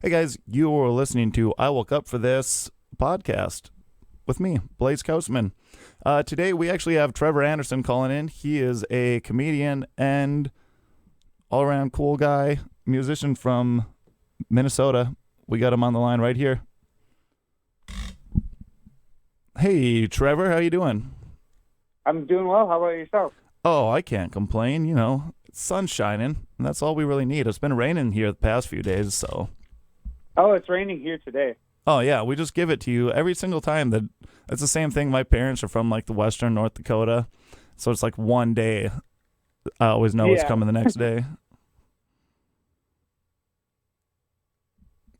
Hey guys, you are listening to I Woke Up for This podcast with me, Blaze Coastman. Today we actually have Trevor Anderson calling in. He is a comedian and all-around cool guy, musician from Minnesota. We got him on the line right here. Hey Trevor, how you doing? I'm doing well. How about yourself? Oh, I can't complain. You know, it's sun shining, and that's all we really need. It's been raining here the past few days, so... Oh, it's raining here today. Oh yeah, we just give it to you every single time. That's the same thing. My parents are from like the western North Dakota, so it's like one day. I always know it's coming the next day.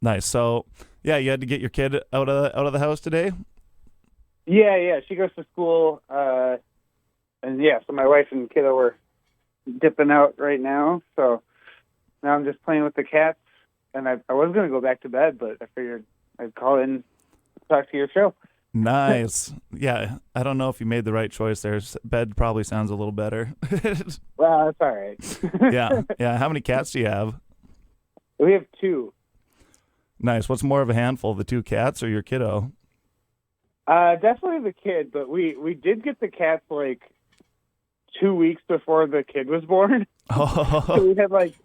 Nice. So yeah, you had to get your kid out of the house today. Yeah. She goes to school, and yeah. So my wife and kiddo were dipping out right now. So now I'm just playing with the cats. And I was going to go back to bed, but I figured I'd call in and talk to your show. Nice. Yeah, I don't know if you made the right choice there. Bed probably sounds a little better. Well, that's all right. Yeah. How many cats do you have? We have two. Nice. What's more of a handful, the two cats or your kiddo? Definitely the kid, but we did get the cats like 2 weeks before the kid was born. Oh. So we had like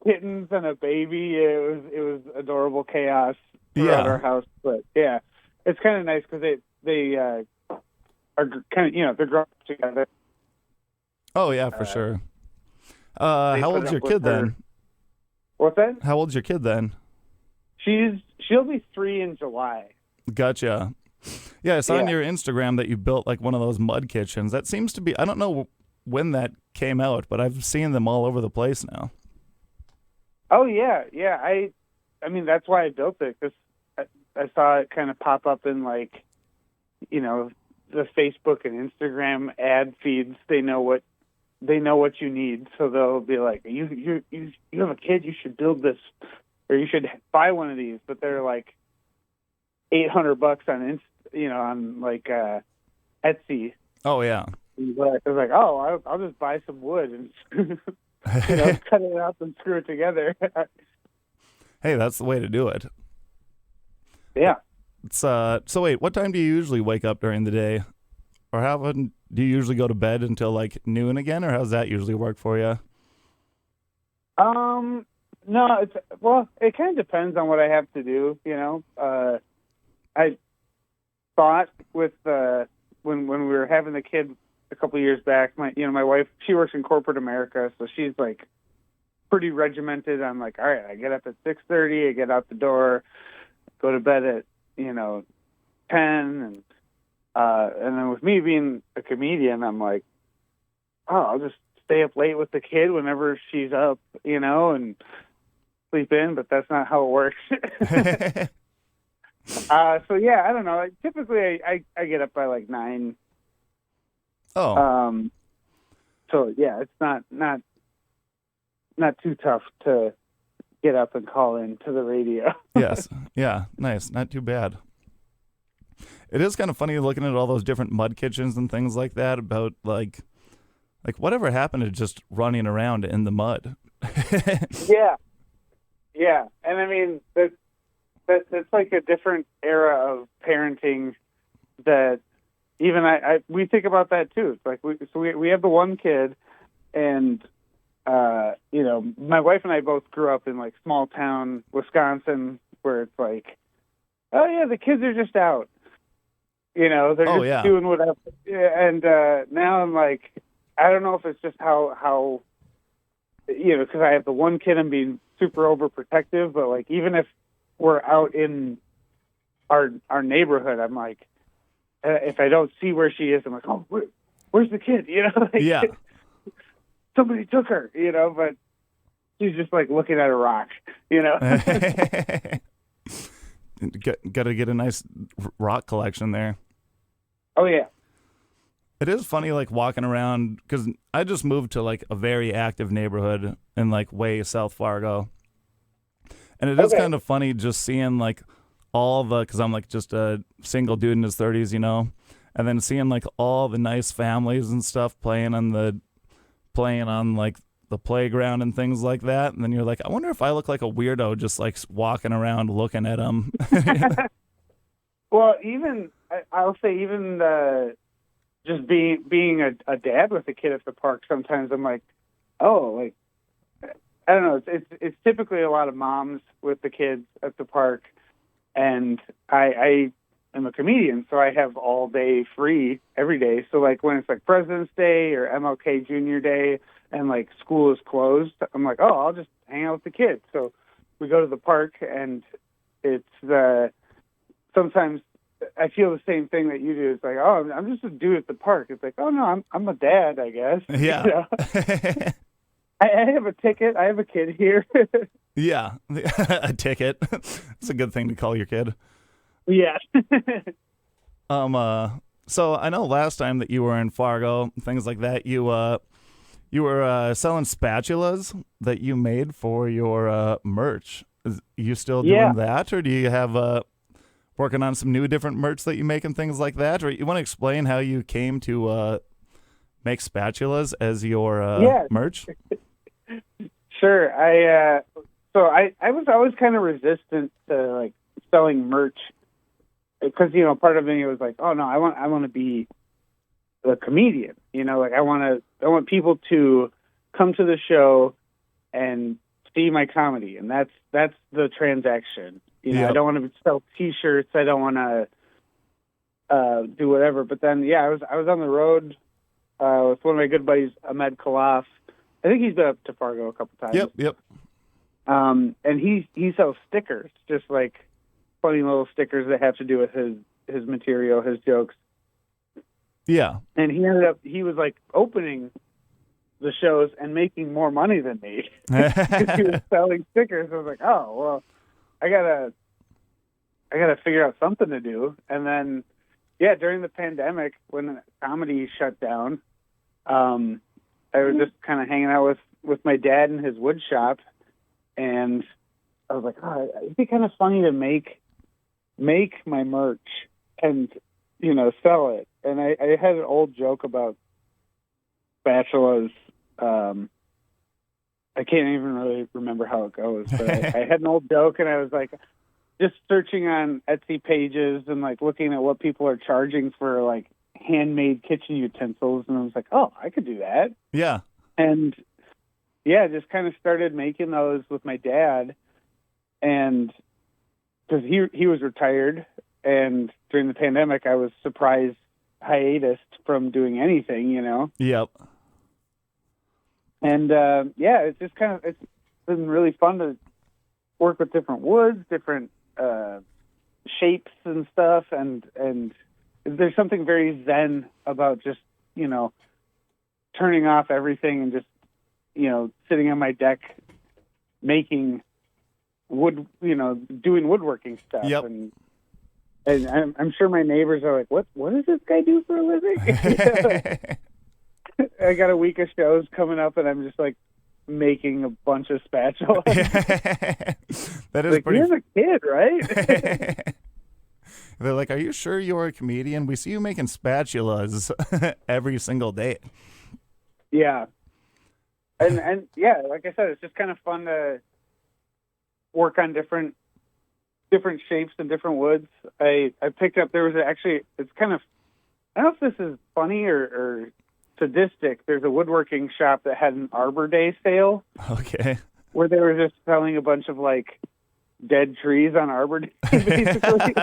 kittens and a baby. It was adorable chaos throughout our house. But yeah, it's kind of nice because they are kind of they're growing up together. Oh yeah, for sure. How old's your kid then? What's that? How old's your kid then? She'll be 3 in July. Gotcha. Yeah, I saw on your Instagram that you built like one of those mud kitchens. That seems to be, I don't know when that came out, but I've seen them all over the place now. Oh yeah. I mean that's why I built it, because I saw it kind of pop up in like, the Facebook and Instagram ad feeds. They know what you need, so they'll be like, you have a kid, you should build this, or you should buy one of these. But they're like $800 on like Etsy. Oh yeah. But I was like, oh, I'll just buy some wood and cut it up and screw it together. Hey, that's the way to do it. Yeah. It's so wait, what time do you usually wake up during the day? Or how often do you usually go to bed until like noon again, or how's that usually work for you? No, it kind of depends on what I have to do, I thought with when we were having the kid a couple of years back, my wife, she works in corporate America, so she's like pretty regimented. I'm like, all right, I get up at 6:30, I get out the door, go to bed at 10, and then with me being a comedian, I'm like, oh, I'll just stay up late with the kid whenever she's up, and sleep in. But that's not how it works. So yeah, I don't know. Typically, I get up by like 9. Oh. So yeah, it's not too tough to get up and call in to the radio. Yes. Yeah. Nice. Not too bad. It is kind of funny looking at all those different mud kitchens and things like that, about like whatever happened to just running around in the mud. Yeah. And I mean, that's like a different era of parenting that even we think about that too. It's like we have the one kid, and my wife and I both grew up in like small town Wisconsin, where it's like, oh yeah, the kids are just out, they're just doing whatever. And now I'm like, I don't know if it's just how because I have the one kid, I'm being super overprotective, but like even if we're out in our neighborhood, I'm like, if I don't see where she is, I'm like, oh, where's the kid? Yeah. Somebody took her, but she's just like looking at a rock, Got to get a nice rock collection there. Oh yeah. It is funny, like walking around, because I just moved to like a very active neighborhood in like way South Fargo. And it is kind of funny just seeing like because I'm like just a single dude in his 30s, and then seeing like all the nice families and stuff playing on like the playground and things like that, and then you're like, I wonder if I look like a weirdo just like walking around looking at them. Well, I'll say even just being a dad with a kid at the park, sometimes I'm like, oh, like, I don't know. It's typically a lot of moms with the kids at the park, and I am a comedian, so I have all day free every day. So like when it's like President's Day or MLK Junior Day and like school is closed, I'm like, oh, I'll just hang out with the kids. So we go to the park, and it's sometimes I feel the same thing that you do. It's like, oh, I'm just a dude at the park. It's like, oh no, I'm a dad, I guess. Yeah. You know? I have a ticket. I have a kid here. Yeah, a ticket. It's a good thing to call your kid. Yeah. So I know last time that you were in Fargo, things like that, you were selling spatulas that you made for your merch. You still doing that, or do you have working on some new different merch that you make and things like that? Or you want to explain how you came to make spatulas as your merch? Sure. I was always kind of resistant to like selling merch because part of me was like, oh no, I want to be a comedian. Like I want people to come to the show and see my comedy, and that's the transaction. I don't want to sell T-shirts. I don't want to do whatever. But then, I was on the road with one of my good buddies, Ahmed Khalaf. I think he's been up to Fargo a couple times. Yep. And he sells stickers, just like funny little stickers that have to do with his material, his jokes. Yeah. And he was like opening the shows and making more money than me because he was selling stickers. I was like, oh well, I gotta figure out something to do. And then during the pandemic when comedy shut down, I was just kind of hanging out with my dad in his wood shop, and I was like, oh, it'd be kind of funny to make my merch and sell it. And I had an old joke about spatulas. I can't even really remember how it goes, but I had an old joke, and I was like just searching on Etsy pages and like looking at what people are charging for like handmade kitchen utensils, and I was like, oh, I could do that. Yeah. And just kind of started making those with my dad, and because he was retired, and during the pandemic I was surprised hiatus from doing anything, Yep. And it's just it's been really fun to work with different woods, different shapes and stuff, and there's something very zen about just turning off everything and just sitting on my deck making wood, doing woodworking stuff. Yep. And I'm sure my neighbors are like, what does this guy do for a living? I got a week of shows coming up, and I'm just like making a bunch of spatulas. That is like, pretty. You're a kid, right? They're like, are you sure you're a comedian? We see you making spatulas every single day. Yeah. And like I said, it's just kind of fun to work on different shapes and different woods. I picked up, it's kind of, I don't know if this is funny or sadistic. There's a woodworking shop that had an Arbor Day sale. Okay. Where they were just selling a bunch of like dead trees on Arbor Day, basically.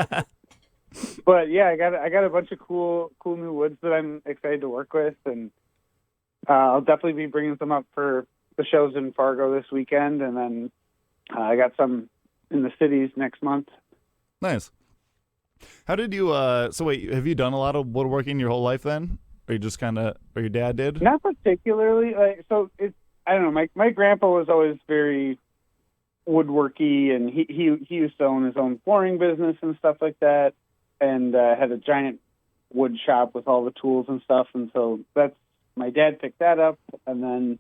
But I got a bunch of cool new woods that I'm excited to work with, and I'll definitely be bringing some up for the shows in Fargo this weekend, and then I got some in the cities next month. Nice. How did you? So wait, have you done a lot of woodworking your whole life then, or you just or your dad did? Not particularly. I don't know. My grandpa was always very woodworky, and he used to own his own flooring business and stuff like that, and had a giant wood shop with all the tools and stuff. And so my dad picked that up, and then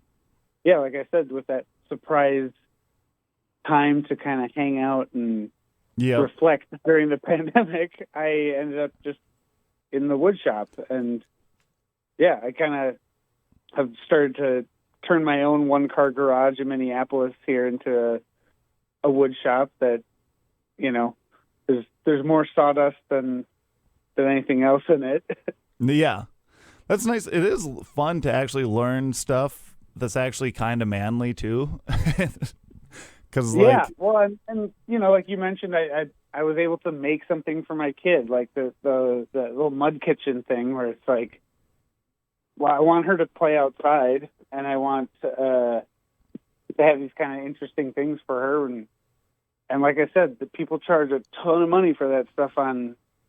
like I said, with that surprise time to kind of hang out and reflect during the pandemic, I ended up just in the wood shop, and I kind of have started to turn my own one-car garage in Minneapolis here into a wood shop that, you know, there's more sawdust than anything else in it. Yeah. That's nice. It is fun to actually learn stuff that's actually kind of manly too. Cause yeah. Well, and you know, like you mentioned, I was able to make something for my kid, like the little mud kitchen thing where it's like, well, I want her to play outside and I want to have these kind of interesting things for her. And like I said, the people charge a ton of money for that stuff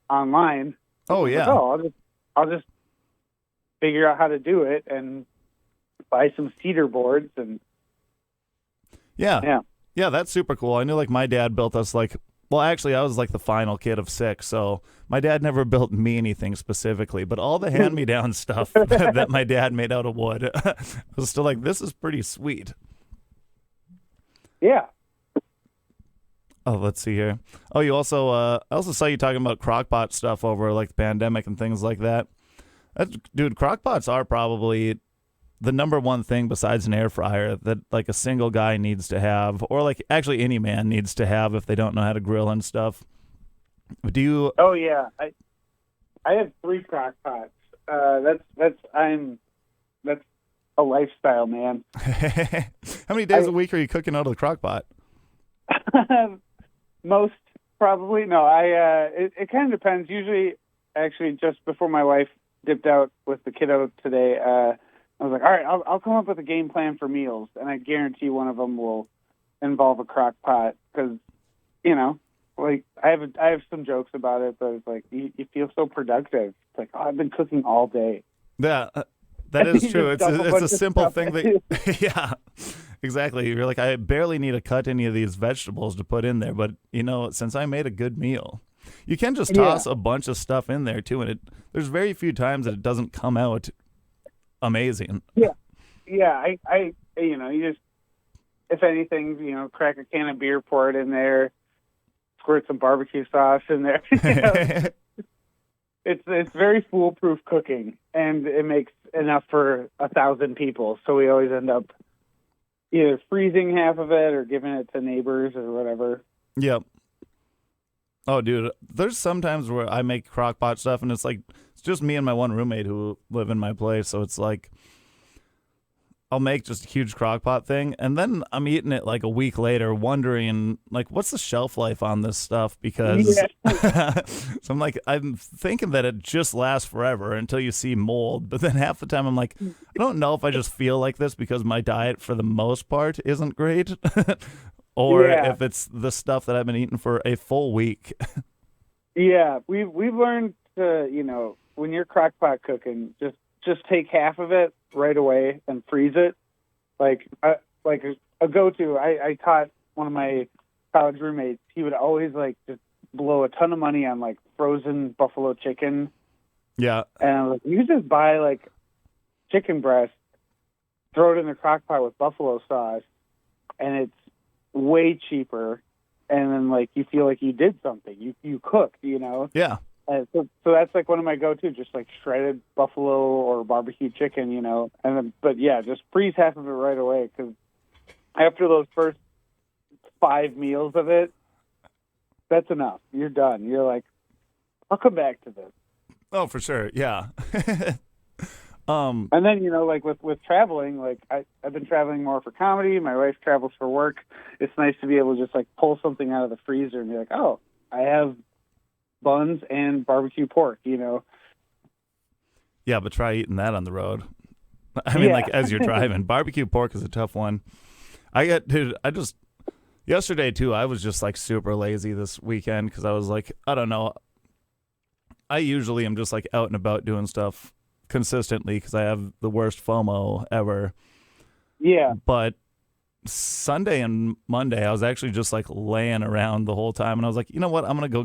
online. Oh yeah. Like, I'll just figure out how to do it and buy some cedar boards and yeah, that's super cool. I knew like my dad built us like, well, actually I was like the final kid of 6, so my dad never built me anything specifically, but all the hand-me-down stuff that my dad made out of wood, I was still like, this is pretty sweet. Yeah. Oh, let's see here. Oh, you also, I also saw you talking about crockpot stuff over like the pandemic and things like that. Dude, crockpots are probably the number one thing besides an air fryer that like a single guy needs to have, or like actually any man needs to have if they don't know how to grill and stuff. Do you? Oh yeah, I have 3 crockpots. That's a lifestyle, man. How many days a week are you cooking out of the crockpot? Most probably. No, it kind of depends. Usually, actually, just before my wife dipped out with the kiddo today, I was like, all right, I'll come up with a game plan for meals, and I guarantee one of them will involve a crock pot because, you know, like I have some jokes about it, but it's like you feel so productive. It's like, oh, I've been cooking all day. Yeah, that is true. It's a simple thing that, yeah, exactly. You're like, I barely need to cut any of these vegetables to put in there, but you know, since I made a good meal, you can just toss a bunch of stuff in there too, and there's very few times that it doesn't come out amazing. Yeah. I you know, you just, if anything, you know, crack a can of beer, pour it in there, squirt some barbecue sauce in there. You know? It's very foolproof cooking, and it makes enough for 1,000 people. So we always end up either freezing half of it or giving it to neighbors or whatever. Yep. Oh, dude, there's sometimes where I make crockpot stuff, and it's like, it's just me and my one roommate who live in my place, so it's like, I'll make just a huge crockpot thing, and then I'm eating it like a week later, wondering, like, what's the shelf life on this stuff? Because, so I'm like, I'm thinking that it just lasts forever until you see mold, but then half the time I'm like, I don't know if I just feel like this because my diet, for the most part, isn't great. Or if it's the stuff that I've been eating for a full week. Yeah, we've learned to, you know, when you're crockpot cooking, just take half of it right away and freeze it. Like a go-to. I taught one of my college roommates. He would always like just blow a ton of money on like frozen buffalo chicken. Yeah, and I was like, you just buy like chicken breast, throw it in the crockpot with buffalo sauce, and it's way cheaper, and then like you feel like you did something. You cooked, you know. Yeah. So that's like one of my go-to, just like shredded buffalo or barbecue chicken, you know. And then, but yeah, just freeze half of it right away, because after those first 5 meals of it, that's enough. You're done. You're like, I'll come back to this. Oh, for sure. Yeah. And then, you know, like with traveling, like I've been traveling more for comedy. My wife travels for work. It's nice to be able to just like pull something out of the freezer and be like, oh, I have buns and barbecue pork, you know. Yeah, but try eating that on the road. I mean, like as you're driving, barbecue pork is a tough one. Yesterday too, I was just like super lazy this weekend because I was like, I don't know. I usually am just like out and about doing stuff consistently because I have the worst FOMO ever. Yeah. But Sunday and Monday, I was actually just like laying around the whole time, and I was like, you know what? I'm gonna go.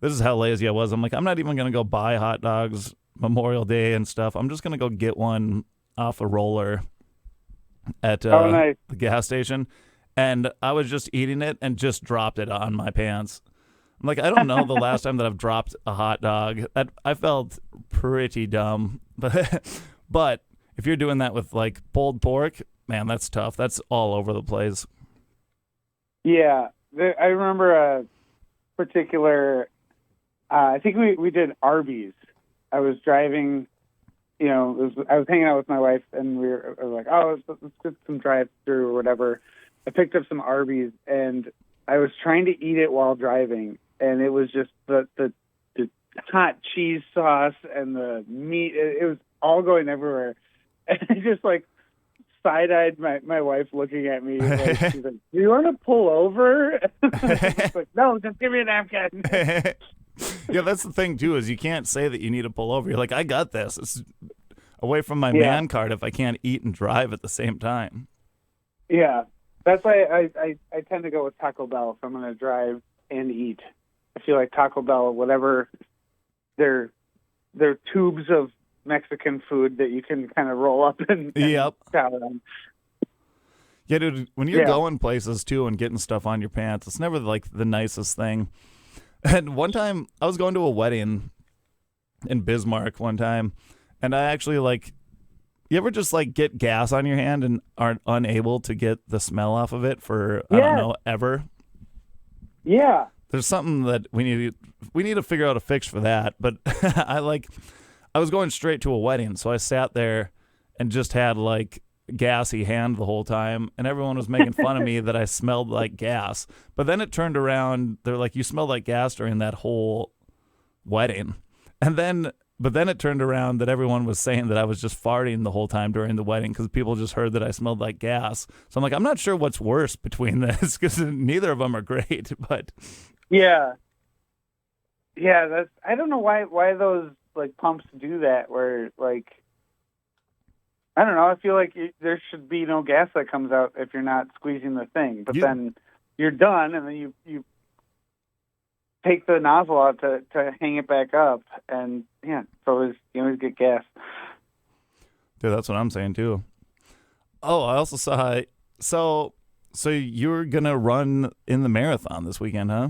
This is how lazy I was. I'm like, I'm not even gonna go buy hot dogs Memorial Day and stuff. I'm just gonna go get one off a roller at nice. the gas station, and I was just eating it and just dropped it on my pants. I'm like, I don't know the last time that I've dropped a hot dog. I felt pretty dumb, but if you're doing that with like pulled pork, man, that's tough. That's all over the place. Yeah, I remember a particular. I think we did Arby's. I was driving. I was hanging out with my wife, and we were like, "Oh, let's get some drive-through or whatever." I picked up some Arby's, and I was trying to eat it while driving, and it was just the hot cheese sauce and the meat. It was all going everywhere, and I just like side-eyed my wife, looking at me. Like, she's like, "Do you want to pull over?" I was like, "No, just give me a napkin." Yeah, that's the thing too, is you can't say that you need to pull over. You're like, I got this. It's away from my man card if I can't eat and drive at the same time. Yeah, that's why I tend to go with Taco Bell if I'm going to drive and eat. I feel like Taco Bell, whatever their tubes of Mexican food that you can kind of roll up and chow on. Yeah, dude, when you're going places too and getting stuff on your pants, it's never like the nicest thing. And one time I was going to a wedding in Bismarck one time, and I actually you ever just like get gas on your hand and aren't unable to get the smell off of it for, I don't know, ever? Yeah. There's something that we need to figure out a fix for that. But I was going straight to a wedding, so I sat there and just had like gassy hand the whole time, and everyone was making fun of me that I smelled like gas. But then it turned around, they're like, you smelled like gas during that whole wedding. But then it turned around that everyone was saying that I was just farting the whole time during the wedding because people just heard that I smelled like gas. So I'm like, I'm not sure what's worse between this, because neither of them are great. But yeah, that's, I don't know why those like pumps do that, where like, I don't know. I feel like there should be no gas that comes out if you're not squeezing the thing. But then you're done, and then you take the nozzle out to hang it back up, and you always get gas. Dude, that's what I'm saying too. Oh, I also saw. So you're gonna run in the marathon this weekend, huh?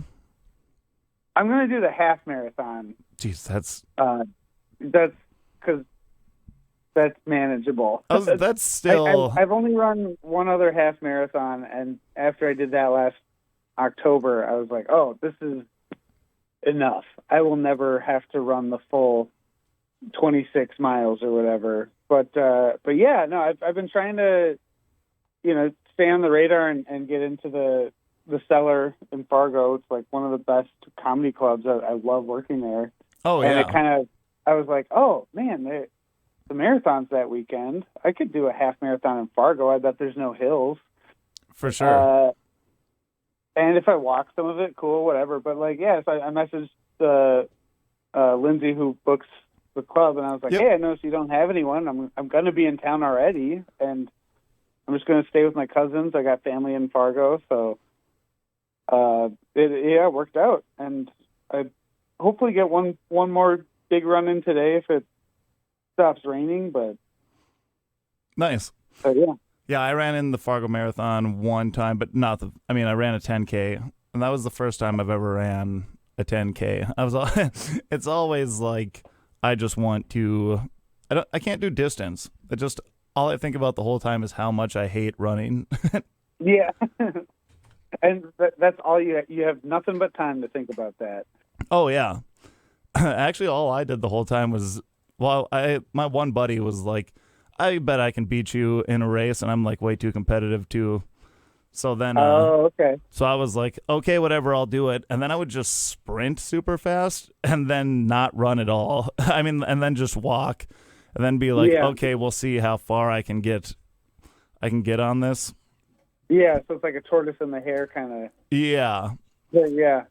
I'm gonna do the half marathon. Jeez, that's because. That's manageable. That's still. I've only run one other half marathon, and after I did that last October, I was like, "Oh, this is enough. I will never have to run the full 26 miles or whatever." But yeah, no, I've been trying to, stay on the radar and get into the Cellar in Fargo. It's like one of the best comedy clubs. I love working there. Oh yeah. And I was like, oh man, the marathon's that weekend. I could do a half marathon in Fargo. I bet there's no hills. For sure. And if I walk some of it, cool, whatever. But so I messaged Lindsay, who books the club, and I was like, hey, I noticed you don't have anyone. I'm going to be in town already, and I'm just going to stay with my cousins. I got family in Fargo, so it worked out. And I hopefully get one more big run in today if it stops raining, but nice. Yeah, I ran in the Fargo Marathon one time, but I ran a 10K, and that was the first time I've ever ran a 10K. It's always like I just want to. I can't do distance. All I think about the whole time is how much I hate running. Yeah, and that's all you have nothing but time to think about that. Oh yeah, actually, all I did the whole time was. Well, my one buddy was like, I bet I can beat you in a race, and I'm like way too competitive too. So then, okay. So I was like, okay, whatever, I'll do it. And then I would just sprint super fast and then not run at all. And then just walk, and then be like, okay, we'll see how far I can get on this. Yeah, so it's like a tortoise and the hare kind of. Yeah. Yeah.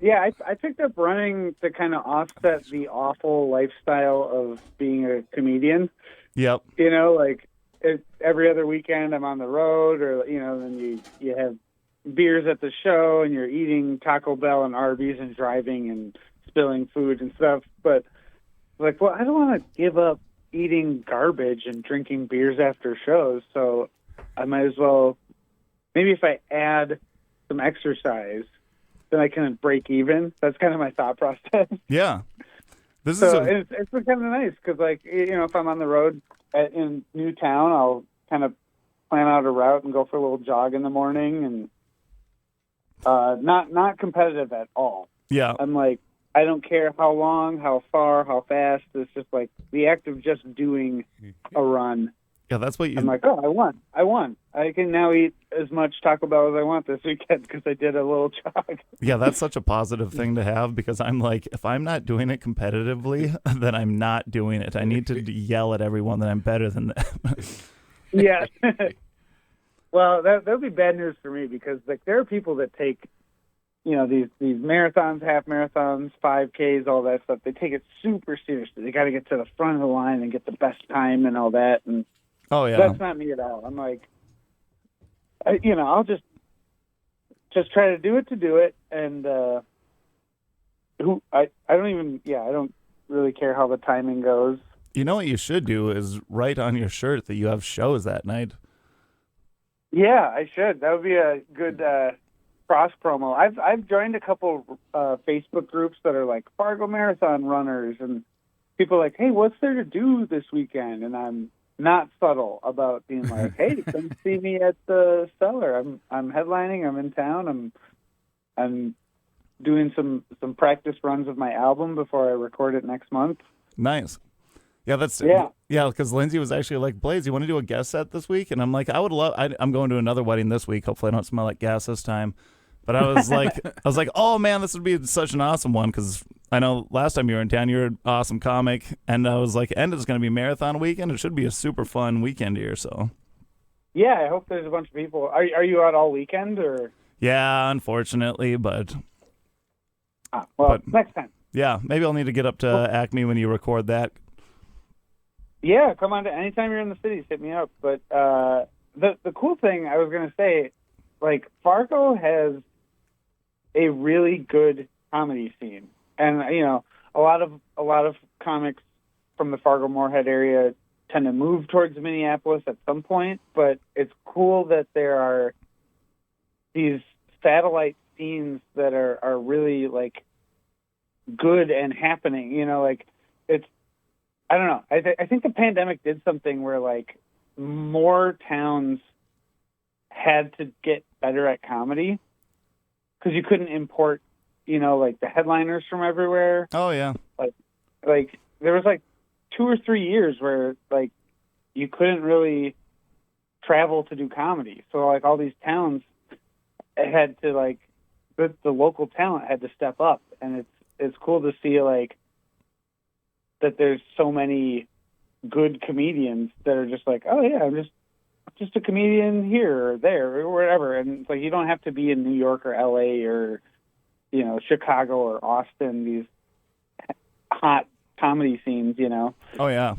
Yeah, I picked up running to kind of offset the awful lifestyle of being a comedian. Yep. Every other weekend I'm on the road, or then you have beers at the show, and you're eating Taco Bell and Arby's and driving and spilling food and stuff. But I don't want to give up eating garbage and drinking beers after shows, so I might as well. Maybe if I add some exercise, then I can break even. That's kind of my thought process. Yeah. It's been kind of nice because, if I'm on the road in new town, I'll kind of plan out a route and go for a little jog in the morning, and not competitive at all. Yeah. I'm like, I don't care how long, how far, how fast. It's just like the act of just doing a run. Yeah, that's what you... I'm like, oh, I won. I can now eat as much Taco Bell as I want this weekend because I did a little jog. Yeah, that's such a positive thing to have, because I'm like, if I'm not doing it competitively, then I'm not doing it. I need to yell at everyone that I'm better than them. Yeah. Well, that'll be bad news for me, because like there are people that take, these marathons, half marathons, 5Ks, all that stuff. They take it super seriously. They got to get to the front of the line and get the best time and all that. And oh yeah, that's not me at all. I'm like, I'll just try to do it, and I don't really care how the timing goes. You know what you should do is write on your shirt that you have shows that night. Yeah, I should. That would be a good cross promo. I've joined a couple Facebook groups that are like Fargo marathon runners, and people are like, hey, what's there to do this weekend? And I'm not subtle about being like, hey, come see me at the Cellar. I'm headlining. I'm in town. I'm doing some practice runs of my album before I record it next month. Nice. Yeah, because Lindsay was actually like, Blaze, you want to do a guest set this week? And I'm like, I would love. I'm going to another wedding this week. Hopefully, I don't smell like gas this time. But I was like, oh man, this would be such an awesome one, because I know last time you were in town, you're an awesome comic, and I was like, and it's going to be marathon weekend. It should be a super fun weekend here. So. Yeah, I hope there's a bunch of people. Are you out all weekend or? Yeah, unfortunately, but. Next time. Yeah, maybe I'll need to get up to Acme when you record that. Yeah, come on. Anytime you're in the city, hit me up. But the cool thing I was going to say, like, Fargo has a really good comedy scene, and a lot of comics from the Fargo-Moorhead area tend to move towards Minneapolis at some point. But it's cool that there are these satellite scenes that are really like good and happening. Like it's. I don't know. I think the pandemic did something where, like, more towns had to get better at comedy, because you couldn't import, like, the headliners from everywhere. Oh, yeah. Like there was, like, 2 or 3 years where, like, you couldn't really travel to do comedy. So, like, all these towns had to, like, the local talent had to step up. And it's cool to see, like, that there's so many good comedians that are just like, oh yeah, I'm just a comedian here or there or wherever. And it's like, you don't have to be in New York or LA or, Chicago or Austin, these hot comedy scenes, Oh yeah.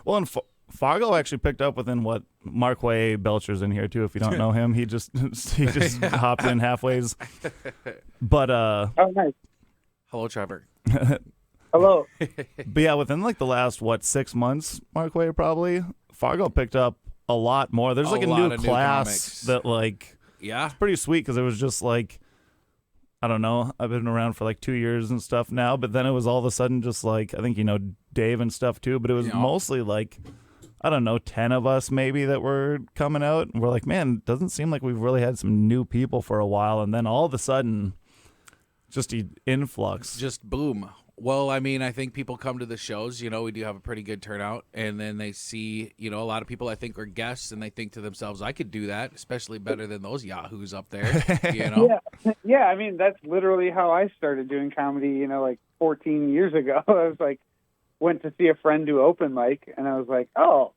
Well, and Fargo actually picked up within what Markway Belcher's in here too. If you don't know him, he just hopped in halfways. But oh, nice. Hello, Trevor. Hello. But yeah, within like the last 6 months, Markway probably, Fargo picked up a lot more. There's like a new class that like, yeah, it's pretty sweet, because it was just like, I don't know, I've been around for like 2 years and stuff now, but then it was all of a sudden just like, I think Dave and stuff too, but it was mostly like, I don't know, 10 of us maybe that were coming out, and we're like, man, it doesn't seem like we've really had some new people for a while, and then all of a sudden, just influx. Just boom. Well, I mean, I think people come to the shows, we do have a pretty good turnout, and then they see, a lot of people I think are guests, and they think to themselves, I could do that, especially better than those yahoos up there, Yeah, I mean, that's literally how I started doing comedy, like 14 years ago. I was like, went to see a friend do open mic, and I was like, oh,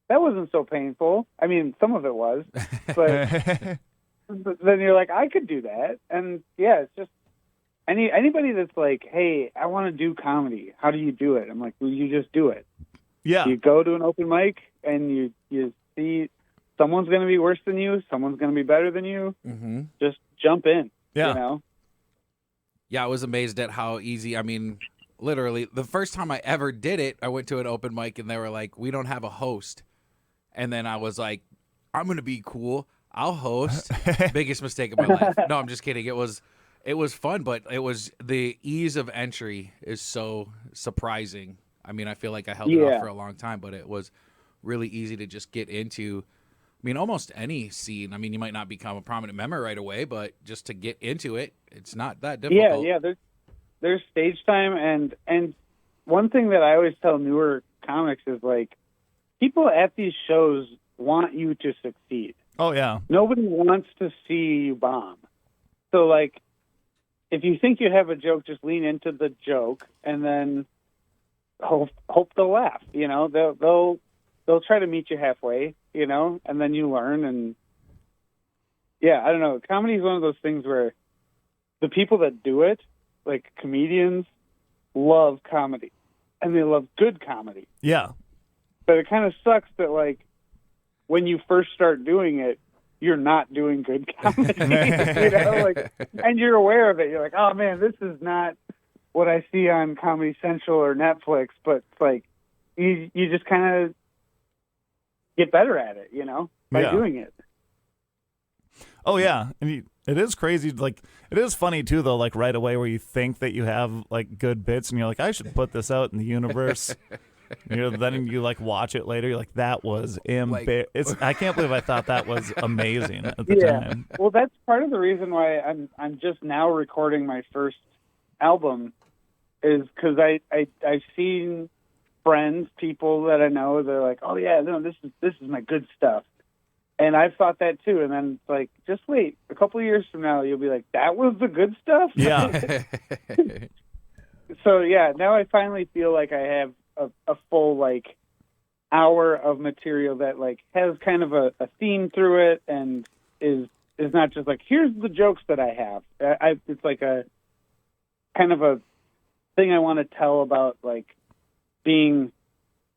that wasn't so painful. I mean, some of it was, but then you're like, I could do that. And yeah, it's just, anybody that's like, hey, I want to do comedy, how do you do it? I'm like, well, you just do it. Yeah. You go to an open mic and you see someone's going to be worse than you, someone's going to be better than you. Mm-hmm. Just jump in. Yeah. Yeah, I was amazed at how easy. I mean, literally, the first time I ever did it, I went to an open mic and they were like, we don't have a host. And then I was like, I'm going to be cool. I'll host. Biggest mistake of my life. No, I'm just kidding. It was fun, but it was the ease of entry is so surprising. I mean, I feel like I held it off for a long time, but it was really easy to just get into. I mean, almost any scene. I mean, you might not become a prominent member right away, but just to get into it, it's not that difficult. Yeah. There's stage time, and one thing that I always tell newer comics is like, people at these shows want you to succeed. Oh yeah. Nobody wants to see you bomb. So like, if you think you have a joke, just lean into the joke, and then hope they'll laugh. You know, they'll try to meet you halfway. You know, and then you learn. And yeah, I don't know. Comedy is one of those things where the people that do it, like comedians, love comedy, and they love good comedy. Yeah. But it kind of sucks that like when you first start doing it, you're not doing good comedy. You know, like, and you're aware of it. You're like, oh man, this is not what I see on Comedy Central or Netflix. But it's like you just kind of get better at it, you know, by doing it. Oh yeah, and it is crazy. Like, it is funny too, though. Like right away, where you think that you have like good bits, and you're like, I should put this out in the universe. Then you like watch it later. You're like, that was I can't believe I thought that was amazing at the time. Well, that's part of the reason why I'm just now recording my first album, is because I've seen friends, people that I know, they're like, oh yeah, no, this is my good stuff. And I've thought that too. And then it's like, just wait, a couple of years from now, you'll be like, that was the good stuff? Yeah. So yeah, now I finally feel like I have a full like hour of material that like has kind of a theme through it, and is not just like, here's the jokes that I have. It's like a kind of a thing I want to tell about like being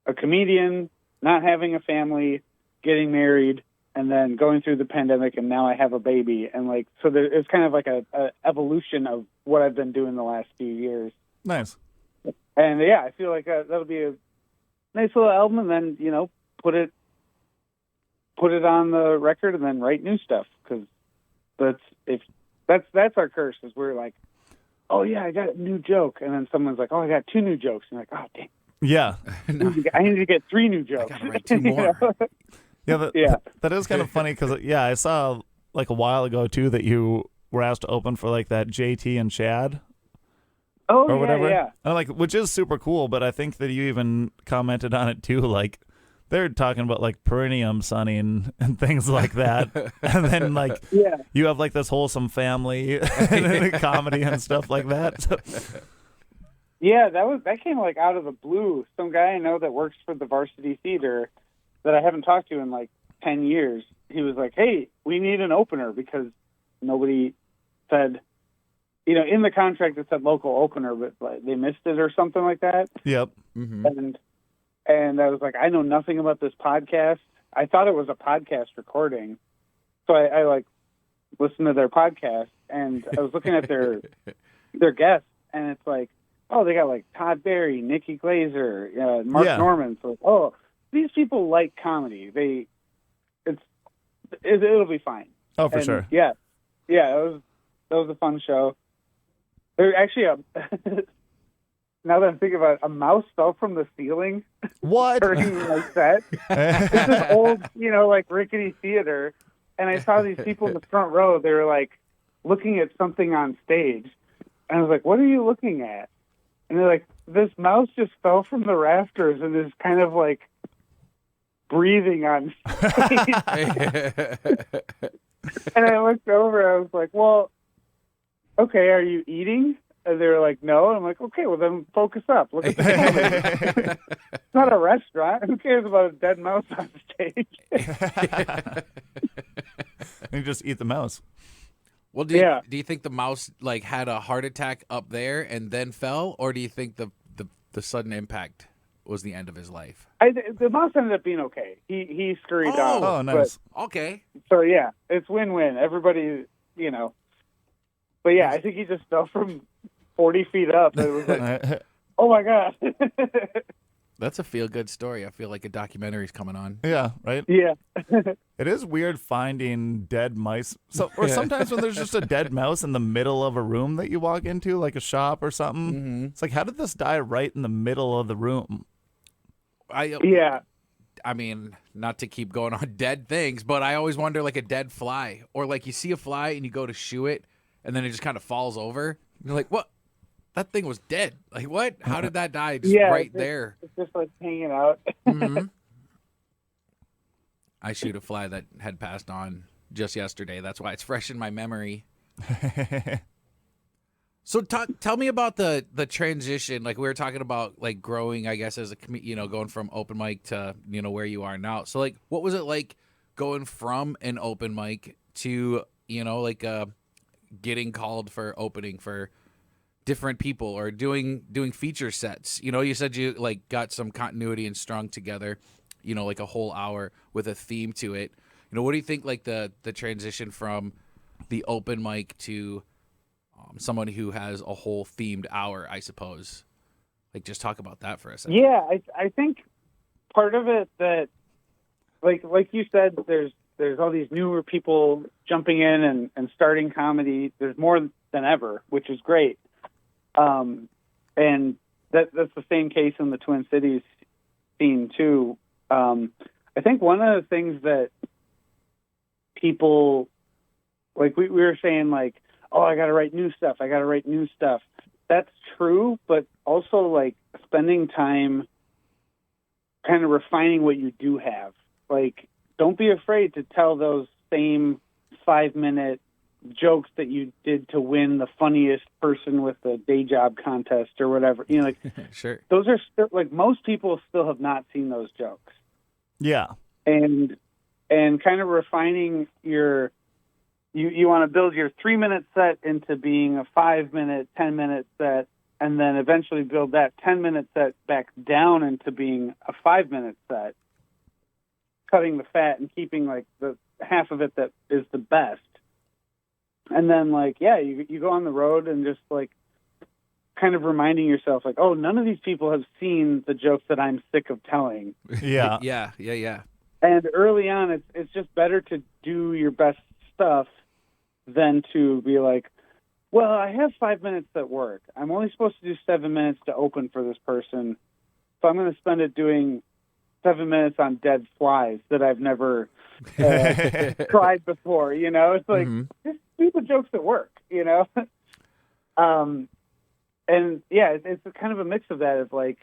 a comedian, not having a family, getting married, and then going through the pandemic, and now I have a baby. And like, so it's kind of like a evolution of what I've been doing the last few years. Nice. And yeah, I feel like that'll be a nice little album, and then, you know, put it on the record, and then write new stuff. Because that's our curse, is we're like, oh yeah, I got a new joke, and then someone's like, oh, I got 2 new jokes, and you're like, oh damn. Yeah. I need to get 3 new jokes. I gotta write 2 more. That is kind of funny because I saw like a while ago too that you were asked to open for like that JT and Chad. Oh, or whatever. Yeah. And like, which is super cool, but I think that you even commented on it too, like they're talking about like perineum sunning and things like that. And then like you have like this wholesome family and comedy and stuff like that. So. Yeah, that came like out of the blue. Some guy I know that works for the Varsity Theater that I haven't talked to in like 10 years. He was like, hey, we need an opener, because nobody said, you know, in the contract it said local opener, but like, they missed it or something like that. Yep. Mm-hmm. And I was like, I know nothing about this podcast. I thought it was a podcast recording. So I like listened to their podcast, and I was looking at their guests, and it's like, oh, they got like Todd Barry, Nikki Glazer, Mark Norman. So, oh, these people like comedy. It'll be fine. Oh, for sure. Yeah. That was a fun show. There actually, now that I'm thinking about it, a mouse fell from the ceiling. What? During my set. It's this old, you know, like rickety theater, and I saw these people in the front row. They were like looking at something on stage, and I was like, "What are you looking at?" And they're like, "This mouse just fell from the rafters and is kind of like breathing on stage." And I looked over. I was like, "Well, okay, are you eating?" And they were like, "No." And I'm like, "Okay, well then focus up. Look at the camera." It's not a restaurant. Who cares about a dead mouse on stage? You just eat the mouse. Well, do you think the mouse like had a heart attack up there and then fell, or do you think the sudden impact was the end of his life? The mouse ended up being okay. He scurried down. Oh, nice. Okay. So yeah, it's win-win. Everybody, you know. But yeah, I think he just fell from 40 feet up. It was like, oh my God. That's a feel-good story. I feel like a documentary's coming on. Yeah, right? Yeah. It is weird finding dead mice. Sometimes when there's just a dead mouse in the middle of a room that you walk into, like a shop or something, it's like, how did this die right in the middle of the room? Yeah. I mean, not to keep going on dead things, but I always wonder like a dead fly, or like you see a fly and you go to shoo it and then it just kind of falls over. You're like, what? That thing was dead. Like, what? How did that die? Just right there. It's just like hanging out. Mm-hmm. I shoot a fly that had passed on just yesterday. That's why it's fresh in my memory. So tell me about the transition. Like we were talking about, like growing, I guess, as a going from open mic to where you are now. So like, what was it like going from an open mic to getting called for opening for different people or doing feature sets? You said you like got some continuity and strung together, like a whole hour with a theme to it. What do you think like the transition from the open mic to someone who has a whole themed hour, I suppose? Like, just talk about that for a second. Yeah, I think part of it that, like you said, there's all these newer people jumping in and starting comedy. There's more than ever, which is great. And that's the same case in the Twin Cities scene too. I think one of the things that people, like we were saying, like, oh, I got to write new stuff. That's true, but also like spending time kind of refining what you do have. Like, don't be afraid to tell those same 5-minute jokes that you did to win the funniest person with the day job contest or whatever. Like Sure. Those are still, like, most people still have not seen those jokes. Yeah. And kind of refining your, you want to build your 3-minute set into being a 5-minute, 10-minute set, and then eventually build that 10-minute set back down into being a 5-minute set, cutting the fat and keeping like the half of it that is the best. And then like, yeah, you go on the road and just like kind of reminding yourself like, oh, none of these people have seen the jokes that I'm sick of telling. Yeah. Yeah. And early on, it's just better to do your best stuff than to be like, well, I have 5 minutes at work. I'm only supposed to do 7 minutes to open for this person, so I'm going to spend it doing 7 minutes on dead flies that I've never tried before. It's like, just do the jokes at work. And yeah, it's kind of a mix of that. Of like,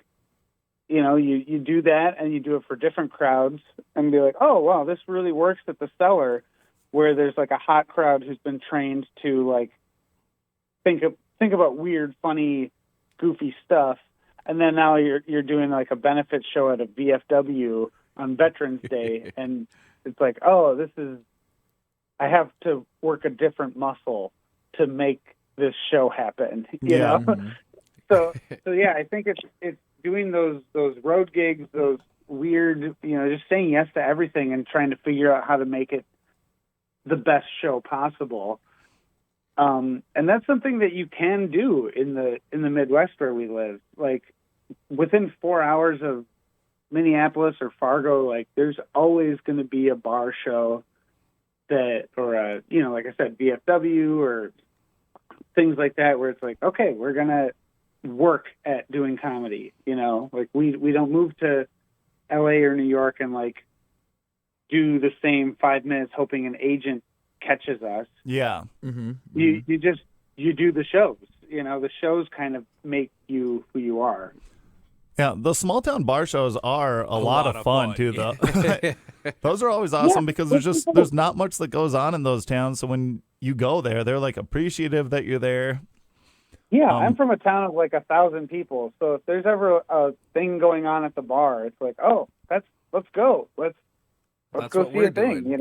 you do that and you do it for different crowds and be like, oh, wow, this really works at the Cellar, where there's like a hot crowd who's been trained to like think about weird, funny, goofy stuff. And then now you're doing like a benefit show at a VFW on Veterans Day. And it's like, oh, I have to work a different muscle to make this show happen, you know? So yeah, I think it's doing those road gigs, those weird, just saying yes to everything and trying to figure out how to make it the best show possible. And that's something that you can do in the Midwest where we live. Like within 4 hours of Minneapolis or Fargo, like there's always going to be a bar show or like I said, VFW or things like that, where it's like, okay, we're going to work at doing comedy. Like we don't move to LA or New York and like do the same 5 minutes hoping an agent catches us. Yeah. You do the shows. The shows kind of make you who you are. Yeah, the small town bar shows are a lot of fun too, though. Those are always awesome because there's not much that goes on in those towns. So when you go there, they're like appreciative that you're there. Yeah, I'm from a town of like 1,000 people, so if there's ever a thing going on at the bar, it's like, oh, let's go, let's go see a thing.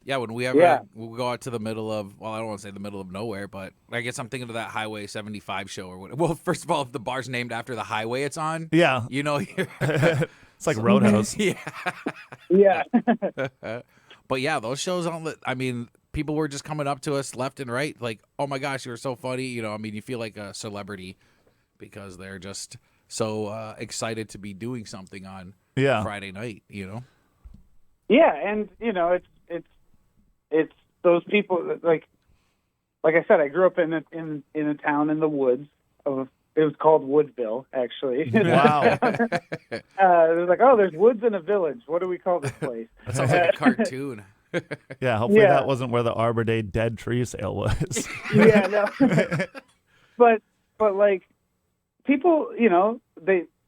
Yeah, when we'll go out to the middle of, well, I don't want to say the middle of nowhere, but I guess I'm thinking of that Highway 75 show or whatever. Well, first of all, if the bar's named after the highway it's on, yeah, it's like Roadhouse. Yeah. But yeah, those shows people were just coming up to us left and right, like, oh my gosh, you were so funny. You feel like a celebrity because they're just so excited to be doing something on Friday night. Yeah, and it's those people that, like I said, I grew up in a town in the woods of It was called Woodville, actually. Wow. It was like, oh, there's woods in a village. What do we call this place? That sounds like a cartoon. Yeah, hopefully Yeah. that wasn't where the Arbor Day dead tree sale was. Yeah, no. but like people,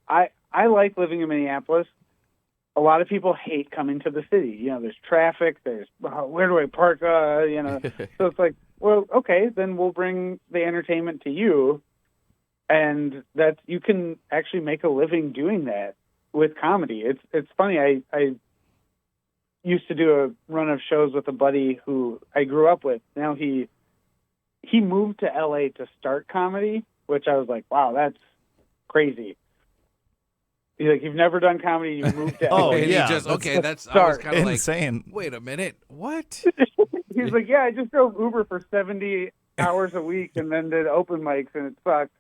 I like living in Minneapolis. A lot of people hate coming to the city. There's traffic. There's where do I park? So it's like, well, okay, then we'll bring the entertainment to you, and that you can actually make a living doing that with comedy. It's funny. I used to do a run of shows with a buddy who I grew up with. Now he moved to LA to start comedy, which I was like, wow, that's crazy. He's like, you've never done comedy, you moved to LA. Oh, And yeah, he just, that's okay, that's, I was kind of like, insane. wait a minute, what? He's like, yeah, I just drove Uber for 70 hours a week and then did open mics and it sucked.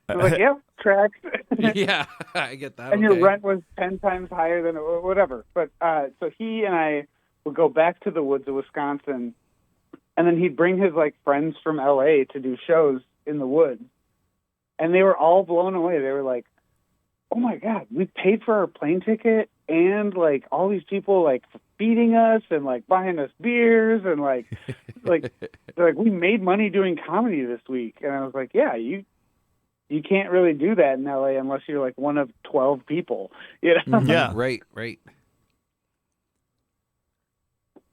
I was like, yeah, tracks. Yeah, I get that. And your rent was 10 times higher than whatever. But so he and I would go back to the woods of Wisconsin, and then he'd bring his like friends from LA to do shows in the woods. And they were all blown away. They were like, oh my God, we paid for our plane ticket and like all these people like feeding us and like buying us beers and like they're like, we made money doing comedy this week. And I was like, yeah, you can't really do that in LA unless you're like one of 12 people, Yeah. Right.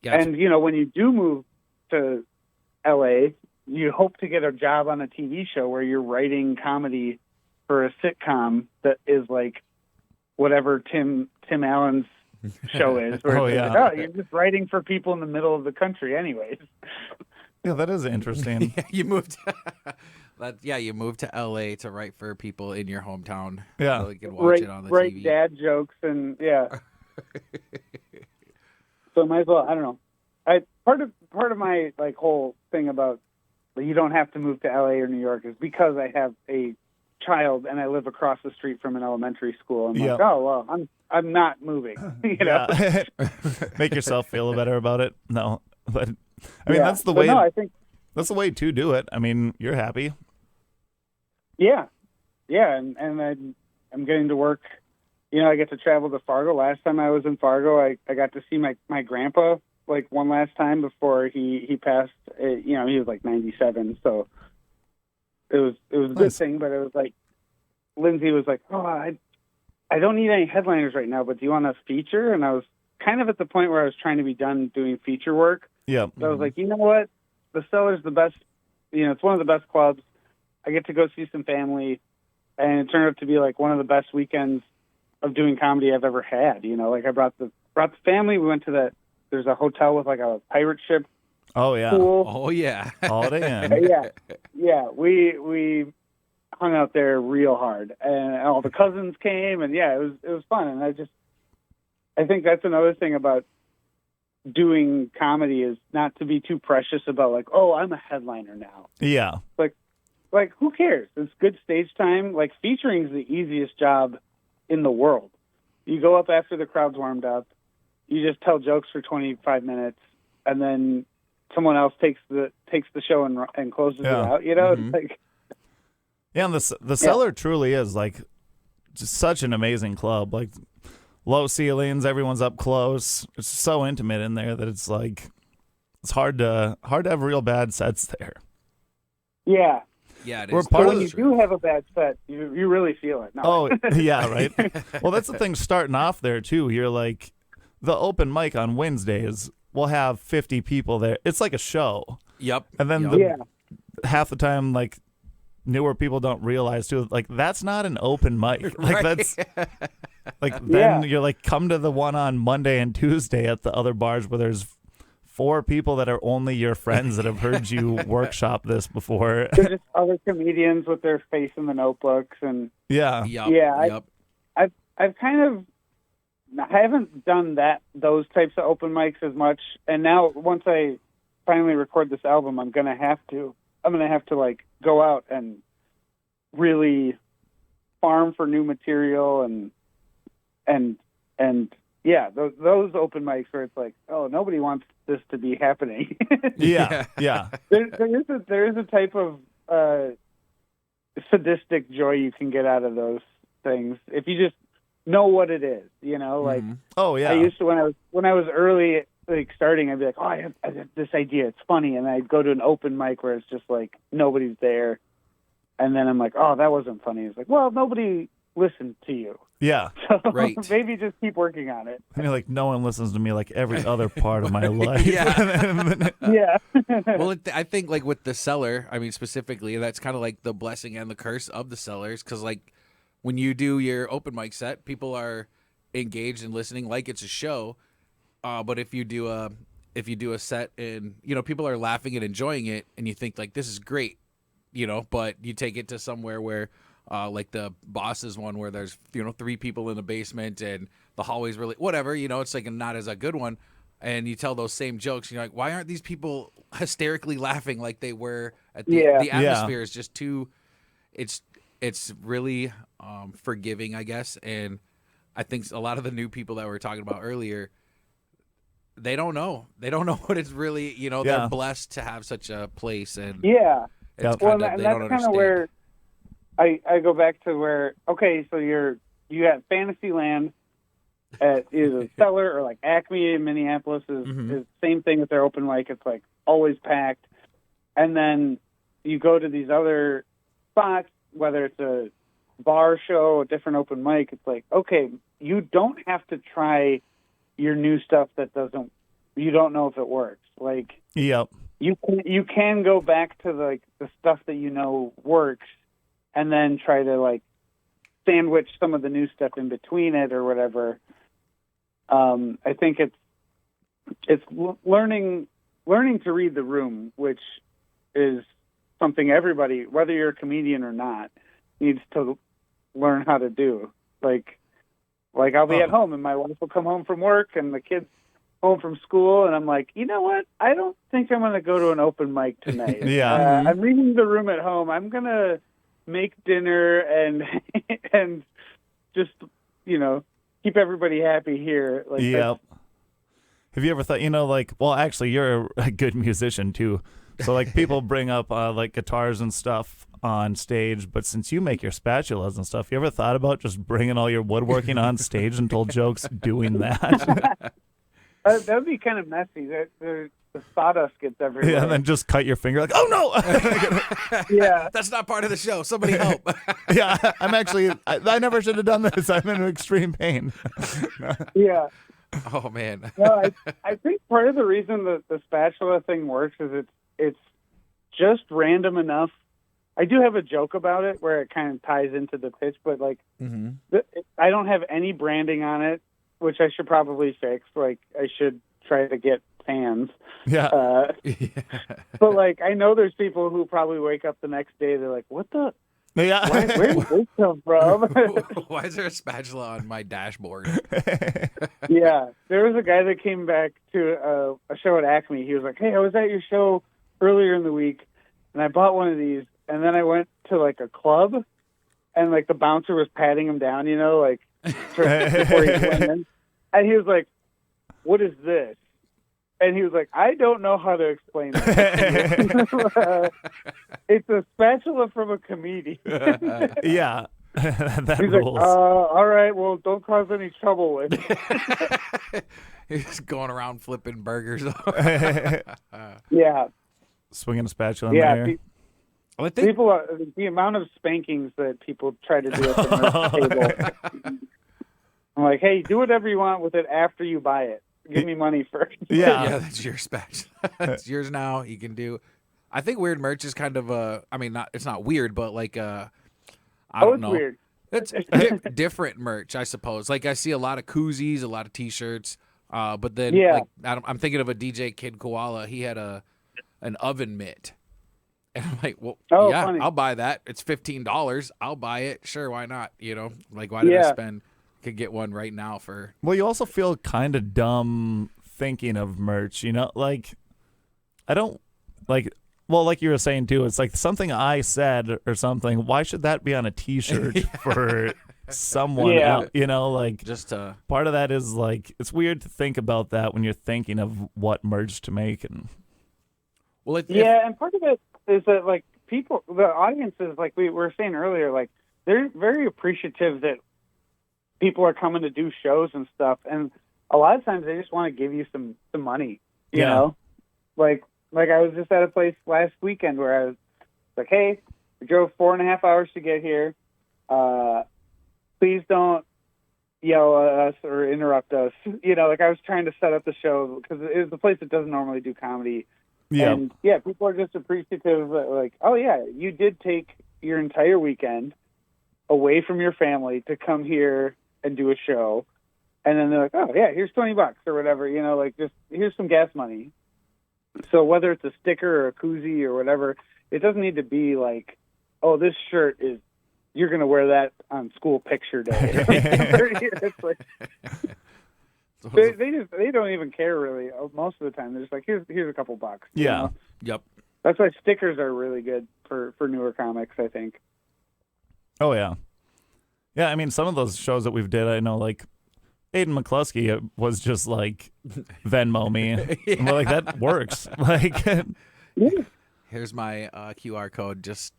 Yeah. And when you do move to LA, you hope to get a job on a TV show where you're writing comedy for a sitcom that is like whatever Tim Allen's show is. Where Oh, it's yeah. like, you're just writing for people in the middle of the country anyways. Yeah, that is interesting. You moved. You moved to LA to write for people in your hometown. Yeah. so you can watch it on the write TV. dad jokes and yeah. So might as well. I don't know. Part of my like whole thing about you don't have to move to LA or New York is because I have a child and I live across the street from an elementary school. I'm Yep. like, oh well, I'm not moving. Yeah. Make yourself feel better about it. No, but I mean Yeah. that's the But way. no, I think That's the way to do it. I mean, you're happy. yeah, and I'm getting to work. I get to travel to Fargo. Last time I was in Fargo, I got to see my grandpa like one last time before he passed. He was like 97, so it was a good Nice. thing. But it was like Lindsay was like, oh, I don't need any headliners right now, but do you want a feature? And I was kind of at the point where I was trying to be done doing feature work. Yeah. So I was like, you know what? The Cellar's the best. It's one of the best clubs. I get to go see some family, and it turned out to be like one of the best weekends of doing comedy I've ever had. Like I brought the family. We went to there's a hotel with like a pirate ship Oh yeah. pool. Oh yeah. Holiday Inn. Yeah. We hung out there real hard, and all the cousins came, and yeah, it was fun. And I think that's another thing about doing comedy is not to be too precious about like, oh, I'm a headliner now. Yeah. Like who cares? It's good stage time. Like featuring is the easiest job in the world. You go up after the crowd's warmed up, you just tell jokes for 25 minutes, and then someone else takes the show and closes it out. Mm-hmm. It's like Yeah, and the Cellar truly is like just such an amazing club. Like low ceilings, everyone's up close. It's so intimate in there that it's like it's hard to have real bad sets there. yeah. Yeah, it We're is. part But of when the- you do have a bad set, you really feel it. No. Oh, yeah, right. Well, that's the thing starting off there too. You're like the open mic on Wednesdays, we'll have 50 people there. It's like a show. Yep. And then Yep. half the time like newer people don't realize too, like that's not an open mic. Like Right. that's like then Yeah. you're like come to the one on Monday and Tuesday at the other bars where there's 4 people that are only your friends that have heard you workshop this before. They're just other comedians with their face in the notebooks, and Yeah. Yep. Yeah, Yep. I've kind of I haven't done those types of open mics as much. And now once I finally record this album, I'm gonna have to like go out and really farm for new material and yeah, those open mics where it's like, oh, nobody wants this to be happening. Yeah. Yeah. There is a type of sadistic joy you can get out of those things if you just know what it is, like Oh yeah. I used to when I was early, like starting, I'd be like, oh, I have this idea, it's funny, and I'd go to an open mic where it's just like nobody's there, and then I'm like, oh, that wasn't funny. It's like, well, nobody listened to you. Yeah. So Right. maybe just keep working on it. I mean, like no one listens to me like every other part of my life. Yeah. Yeah. Well, I think like with the cellar, I mean specifically, that's kind of like the blessing and the curse of the cellars, because like when you do your open mic set, people are engaged and listening like it's a show. But if you do a set and people are laughing and enjoying it, and you think like this is great, but you take it to somewhere where like the Boss's one where there's 3 people in the basement and the hallway's really whatever, it's like not as a good one, and you tell those same jokes, and you're like, why aren't these people hysterically laughing like they were at the atmosphere is just too, it's really forgiving, I guess. And I think a lot of the new people that we were talking about earlier, they don't know what it's really, they're blessed to have such a place, and it's well, kind of, and they that's don't kind of understand. where I go back to where, okay, so you got Fantasyland at either Cellar or like Acme in Minneapolis is the same thing with their open mic. It's like always packed. And then you go to these other spots, whether it's a bar show, a different open mic, it's like, okay, you don't have to try your new stuff you don't know if it works. Like, Yep. you can go back to like the stuff that works, and then try to like sandwich some of the new stuff in between it or whatever. I think it's learning to read the room, which is something everybody, whether you're a comedian or not, needs to learn how to do. Like I'll be at home and my wife will come home from work and the kids home from school, and I'm like, you know what? I don't think I'm going to go to an open mic tonight. Yeah. I'm reading the room at home. I'm going to make dinner and and just, keep everybody happy here. Like, Yep. Have you ever thought, like, well, actually, you're a good musician too. So like people bring up like guitars and stuff on stage, but since you make your spatulas and stuff, you ever thought about just bringing all your woodworking on stage and told jokes doing that? that would be kind of messy. The sawdust gets everywhere. Yeah, and then just cut your finger like, oh no! Yeah. That's not part of the show. Somebody help. Yeah, I never should have done this. I'm in extreme pain. Yeah. Oh man. No, I think part of the reason that the spatula thing works is it's just random enough. I do have a joke about it where it kind of ties into the pitch, but like I don't have any branding on it, which I should probably fix. Like I should try to get fans. Yeah. But like I know there's people who probably wake up the next day, they're like, what the? Yeah. Where did this come from? Why is there a spatula on my dashboard? Yeah, there was a guy that came back to a show at Acme. He was like, hey, I was at your show earlier in the week, and I bought one of these, and then I went to like a club, and like the bouncer was patting him down, like before he went in. And he was like, what is this? And he was like, I don't know how to explain it. It's a spatula from a comedian. Yeah. That He's rules. like, all right, well, don't cause any trouble with it. He's going around flipping burgers. Yeah. Swinging a spatula in the air. I think People the amount of spankings that people try to do at the table. I'm like, hey, do whatever you want with it after you buy it. Give me money first. Yeah. that's your spatula. It's yours now. You can do. I think weird merch is kind of I mean, it's not weird, but like I don't know. Weird. It's different merch, I suppose. Like I see a lot of koozies, a lot of T-shirts, but then like I'm thinking of a DJ Kid Koala. He had an oven mitt, and I'm like, well, funny. I'll buy that. It's $15. I'll buy it. Sure, why not? Like why did I spend? Could get one right now for. Well, you also feel kind of dumb thinking of merch, like I don't like. Well, like you were saying too, it's like something I said or something. Why should that be on a T-shirt for someone else? Like just part of that is like it's weird to think about that when you're thinking of what merch to make and. Well, and part of it is that like people, the audiences, like we were saying earlier, like they're very appreciative that people are coming to do shows and stuff, and a lot of times they just want to give you some money, you know? Like I was just at a place last weekend where I was like, hey, we drove 4.5 hours to get here. Please don't yell at us or interrupt us. You know, like I was trying to set up the show because it was a place that doesn't normally do comedy. Yeah. And people are just appreciative, like, oh yeah, you did take your entire weekend away from your family to come here and do a show. And then they're like, oh yeah, here's $20 or whatever, you know, like just here's some gas money. So whether it's a sticker or a koozie or whatever, it doesn't need to be like, oh, this shirt is, you're going to wear that on school picture day. It's like, they don't even care really most of the time. They're just like, here's a couple bucks. Yeah. You know? Yep. That's why stickers are really good for newer comics, I think. Oh yeah. Yeah, I mean some of those shows that we've did, I know like Aiden McCluskey was just like Venmo me. And we're like, that works. Like Here's my QR code. Just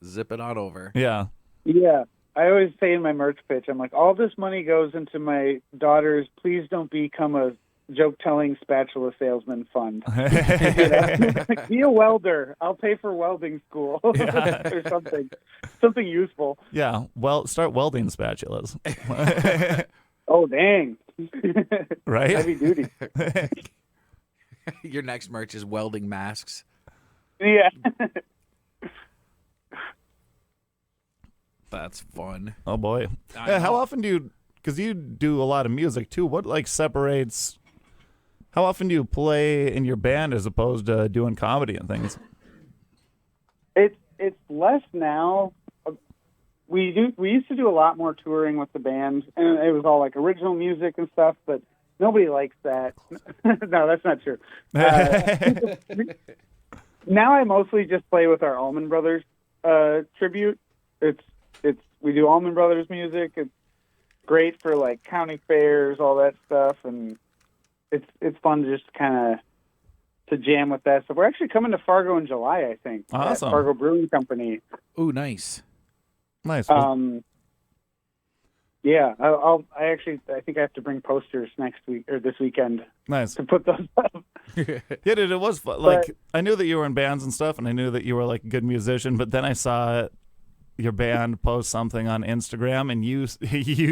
zip it on over. yeah. Yeah. I always say in my merch pitch, I'm like, all this money goes into my daughter's Please Don't Become a Joke-Telling Spatula Salesman Fund. You know? Like, be a welder. I'll pay for welding school or something useful. Yeah. Well, start welding spatulas. Oh, dang. Right? Heavy duty. Your next merch is welding masks. Yeah. That's fun. Oh boy. Yeah, how often do you, because you do a lot of music too, what like separates, how often do you play in your band as opposed to doing comedy and things? It's less now. We used to do a lot more touring with the band, and it was all like original music and stuff, but nobody likes that. No, that's not true. Now I mostly just play with our Allman Brothers tribute. We do Allman Brothers music. It's great for like county fairs, all that stuff, and it's fun to just kind of to jam with that stuff. We're actually coming to Fargo in July, I think. Awesome. At Fargo Brewing Company. Ooh, nice. Nice. Yeah, I think I have to bring posters next week or this weekend. Nice. To put those up. Yeah, dude, it was fun. Like, I knew that you were in bands and stuff, and I knew that you were like a good musician, but then I saw your band post something on Instagram and you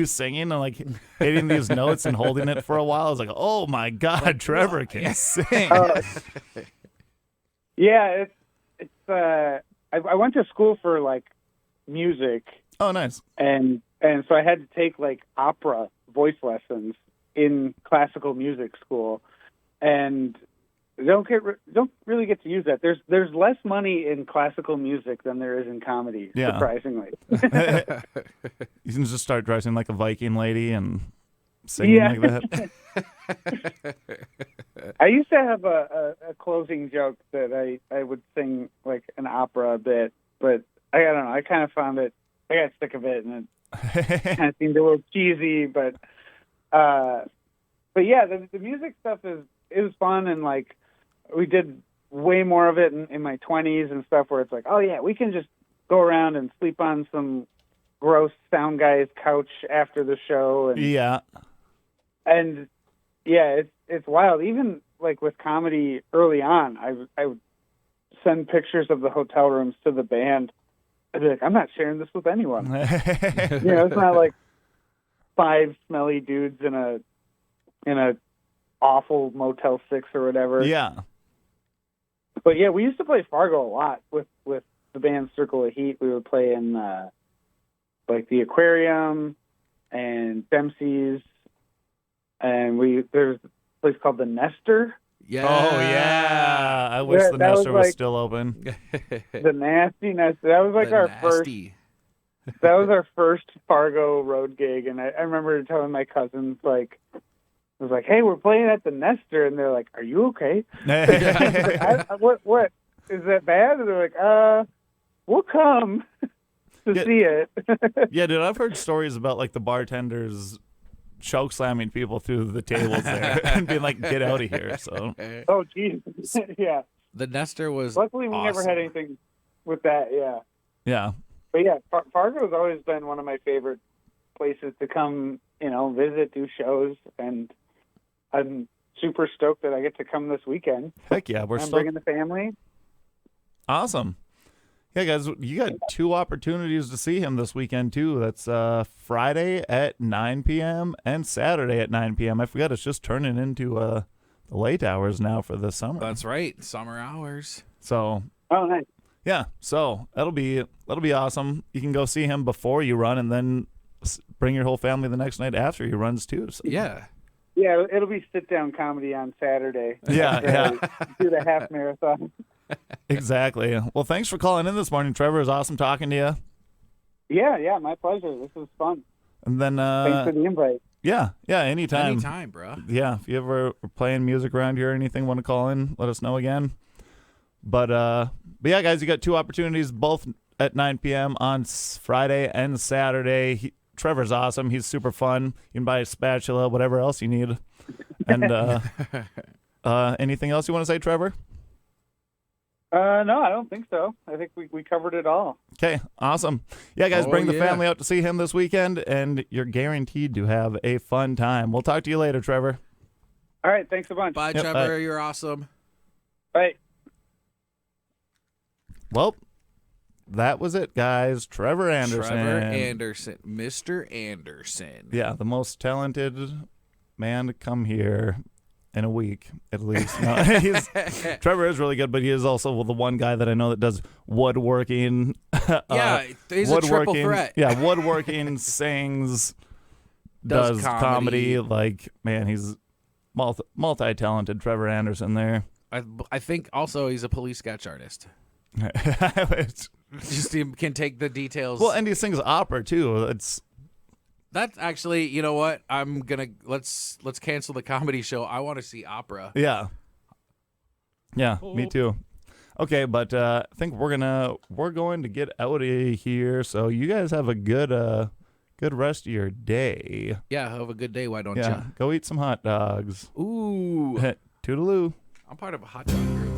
singing and like hitting these notes and holding it for a while. I was like, oh my God, Trevor can sing. Yeah, I went to school for like music. Oh, nice. And so I had to take like opera voice lessons in classical music school, and don't really get to use that. There's less money in classical music than there is in comedy, surprisingly. You can just start dressing like a Viking lady and singing like that. I used to have a closing joke that I would sing like an opera a bit, but I don't know. I kind of found it. I got sick of it, and it kind of seemed a little cheesy. But yeah, the music stuff is fun, and like we did way more of it in my 20s and stuff, where it's like, oh yeah, we can just go around and sleep on some gross sound guy's couch after the show, and it's wild. Even like with comedy early on, I would send pictures of the hotel rooms to the band. I'd be like, I'm not sharing this with anyone. It's not like 5 smelly dudes in a awful Motel 6 or whatever. Yeah. But yeah, we used to play Fargo a lot with the band Circle of Heat. We would play in like the Aquarium and Dempsey's, and there's a place called the Nester. Yeah. Oh yeah. I wish the Nester was still open. The Nasty Nester. That was like our first. That was our first Fargo road gig, and I remember telling my cousins like, I was like, "Hey, we're playing at the Nester," and they're like, "Are you okay?" What is that bad? And they're like, we'll come to see it. Yeah, dude, I've heard stories about like the bartenders choke slamming people through the tables there and being like, "Get out of here!" So. Oh, geez. Yeah. The Nester was. Luckily, we awesome. never had anything. with that. Yeah. Yeah. But yeah, Fargo's always been one of my favorite places to come, visit, do shows, and I'm super stoked that I get to come this weekend. Heck yeah, we're I'm stoked. bringing the family. Awesome. Yeah, guys, you got 2 opportunities to see him this weekend, too. That's Friday at 9 p.m. and Saturday at 9 p.m. I forgot it's just turning into the late hours now for the summer. That's right, summer hours. So, Oh, nice. yeah, so that'll be awesome. You can go see him before you run and then bring your whole family the next night after he runs, too. So. Yeah. Yeah, it'll be sit-down comedy on Saturday. Yeah. Do the half marathon. Exactly. Well, thanks for calling in this morning, Trevor. It was awesome talking to you. Yeah, my pleasure. This was fun. And then, Thanks for the invite. yeah, anytime. Anytime, bro. Yeah, if you ever are playing music around here or anything, want to call in, let us know again. But yeah, guys, you got 2 opportunities, both at 9 p.m. on Friday and Saturday. Trevor's awesome. He's super fun. You can buy a spatula, whatever else you need. And anything else you want to say, Trevor? No, I don't think so. I think we covered it all. Okay, awesome. Yeah, guys, Oh, bring the yeah. family out to see him this weekend, and you're guaranteed to have a fun time. We'll talk to you later, Trevor. All right, thanks a bunch. Bye, Yep, Trevor. bye. You're awesome. Bye. Well, that was it, guys. Trevor Anderson. Trevor Anderson. Mr. Anderson. Yeah, the most talented man to come here in a week, at least. No, Trevor is really good, but he is also the one guy that I know that does woodworking. Yeah, he's a triple threat. Yeah, woodworking, sings, Does does comedy. comedy. Like, man, he's multi-talented, Trevor Anderson there. I think also he's a police sketch artist. It's- Just he can take the details. well, and he sings opera, too. That's actually, you know what? I'm gonna let's cancel the comedy show. I want to see opera. Yeah. Yeah, me too. Okay, but I think we're going to get out of here. So you guys have a good rest of your day. Yeah, have a good day. Why don't Yeah, go eat some hot dogs. you? Ooh, Toodaloo. I'm part of a hot dog group.